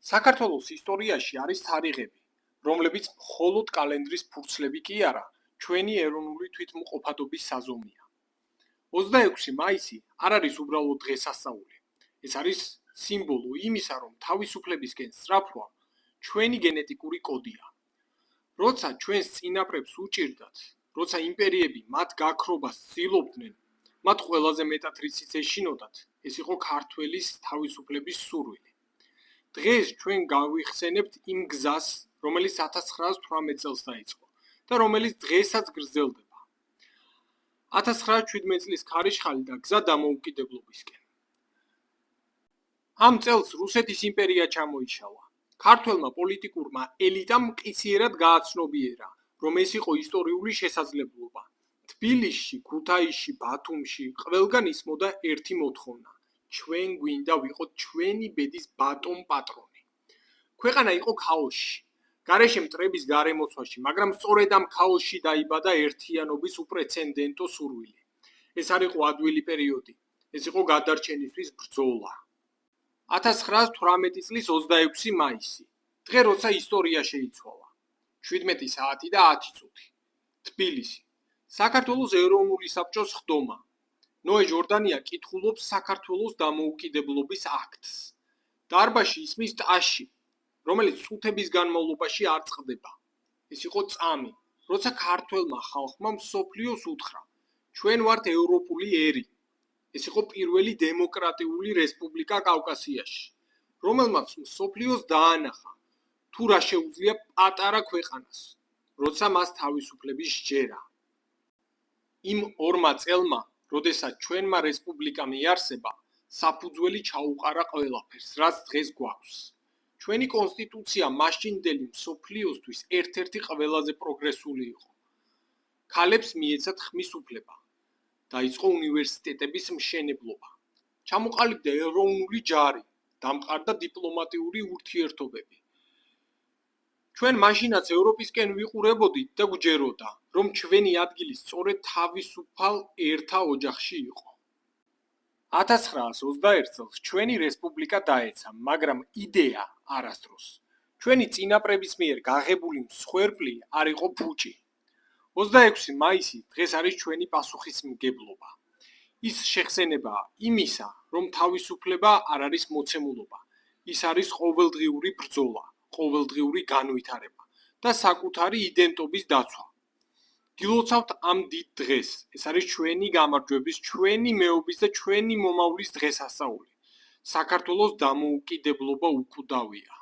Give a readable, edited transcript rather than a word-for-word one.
საქართველოს ისტორიაში არის თარიღები, რომლებიც მხოლოდ კალენდრის ფურცლები კი არა, ჩვენი ეროვნული თვითმყოფადობის საზომია. 26 მაისი არ არის უბრალოდ დღესასწაული. ეს არის სიმბოლო იმისა, რომ თავისუფლებისკენ სწრაფვა ჩვენი გენეტიკური კოდია. როცა ჩვენს წინაპრებს უჭირდათ, როცა იმპერიები მათ გაქრობას ცდილობდნენ, მათ ყველაზე მეტად რიციც ეშინოდათ, ეს იყო ქართველის თავისუფლების სურვილი. დღეს ჩვენ გავიხსენებთ იმ გზას, რომელიც 1918 წელს დაიწყო და რომელიც დღესაც გრძელდება. 1917 წლის ქარიშხალი და გზა დამოუკიდებლობისკენ. ამ წელს რუსეთის იმპერია ჩამოიშალა. ქართველმა პოლიტიკურმა ელიტამ მყისიერად გააცნობიერა, რომ ეს იყო ისტორიული შესაძლებლობა. თბილისში, ქუთაისში, ბათუმში ყველგან ისმოდა ერთი მოთხოვნა: ჩვენ გვინდა ვიყოთ ჩვენი ბედის ბატონ პატრონი. ქვეყანა იყო ქაოსში, გარეშე მტრების გარემოცვაში, მაგრამ სწორედ ამ ქაოსში დაიბადა ერთიანობის უპრეცედენტო სურვილი. ეს არ იყო ადვილი პერიოდი, ეს იყო გადარჩენისთვის ბრძოლა. 1918 წლის 26 მაისი, დღე როცა ისტორია შეიცვალა. 17 საათი და 10 წუთი. თბილისი. საქართველოს ეროვნული საბჭოს ხდომა. ნოე ჟორდანია კითხულობს საქართველოს დამოუკიდებლობის აქტს. დარბაზში ისმის ტაში, რომელიც წუთების განმავლობაში არ წყდება. ეს იყო წამი, როცა ქართველმა ხალხმა მსოფლიოს უთხრა: ჩვენ ვართ ევროპული ერი. ეს იყო პირველი დემოკრატიული რესპუბლიკა კავკასიაში, რომელმაც მსოფლიოს დაანახა, თუ რა შეუძლია პატარა ქვეყანას, როცა მას თავისუფლების სჯერა. იმ ორმა წელმა, როდესაც ჩვენმა რესპუბლიკამ იარსება, საფუძველი ჩაუყარა ყველაფერს, რაც დღეს გვაქვს. ჩვენი კონსტიტუცია მაშინდელი მსოფლიოსთვის ერთ-ერთი ყველაზე პროგრესული იყო. ქალებს მიეცათ ხმის უფლება. დაიწყო უნივერსიტეტების მშენებლობა. ჩამოყალიბდა ეროვნული ჯარი, დამყარდა დიპლომატიური ურთიერთობები. ჩვენ მაშინაც ევროპისკენ ვიყურებოდით და გვჯეროდა, რომ ჩვენი ადგილი სწორედ თავისუფალ ერთა ოჯახში იყო. 1921 წელს ჩვენი რესპუბლიკა დაეცა, მაგრამ იდეა არასდროს. ჩვენი წინაპრების მიერ გაღებული მსხვერპლი არ იყო ფუჭი. 26 მაისი დღეს არის ჩვენი პასუხისმგებლობა. ის შეხსენებაა იმისა, რომ თავისუფლება არ არის მოცემულობა. ის არის ყოველდღიური ბრძოლა, ყოველდღიური განვითარება და საკუთარი იდენტობის დაცვა. გილოცავთ ამ დიდ დღეს. ეს არის ჩვენი გამარჯვების, ჩვენი მეობის და ჩვენი მომავლის დღესასწაული. საქართველოს დამოუკიდებლობა უკვდავია.